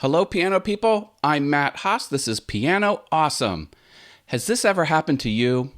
Hello, piano people. I'm Matt Haas. This is Piano Awesome. Has this ever happened to you?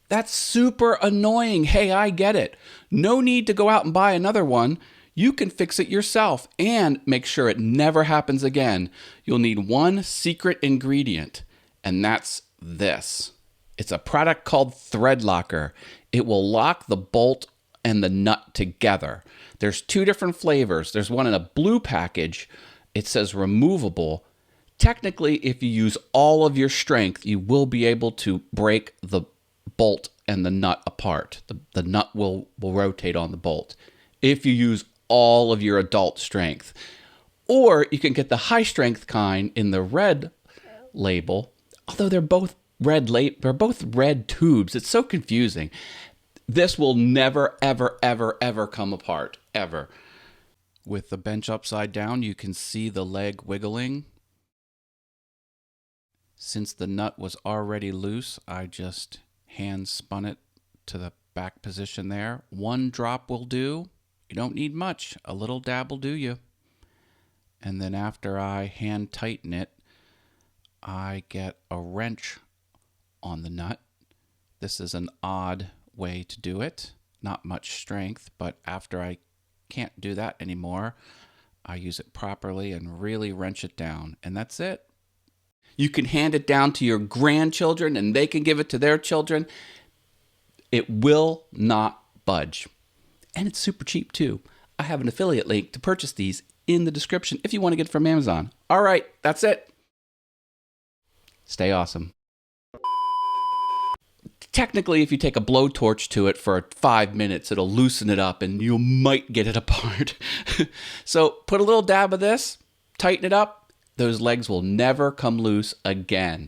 That's super annoying. Hey, I get it. No need to go out and buy another one. You can fix it yourself and make sure it never happens again. You'll need one secret ingredient, and that's this. It's a product called Thread Locker. It will lock the bolt and the nut together. There's two different flavors. There's one in a blue package. It says removable. Technically, if you use all of your strength, you will be able to break the bolt and the nut apart. The nut will rotate on the bolt if you use all of your adult strength. Or you can get the high strength kind in the red label, although they're both they're both red tubes. It's so confusing. This will never, ever, ever, ever come apart, ever. With the bench upside down, you can see the leg wiggling. Since the nut was already loose, I just hand spun it to the back position there. One drop will do. You don't need much. A little dab will do you. And then after I hand tighten it, I get a wrench on the nut. This is an odd way to do it. Not much strength, but after I can't do that anymore, I use it properly and really wrench it down. And that's it. You can hand it down to your grandchildren and they can give it to their children. It will not budge. And it's super cheap too. I have an affiliate link to purchase these in the description if you want to get it from Amazon. All right, that's it. Stay awesome. Technically, if you take a blowtorch to it for 5 minutes, it'll loosen it up and you might get it apart. So put a little dab of this, tighten it up. Those legs will never come loose again.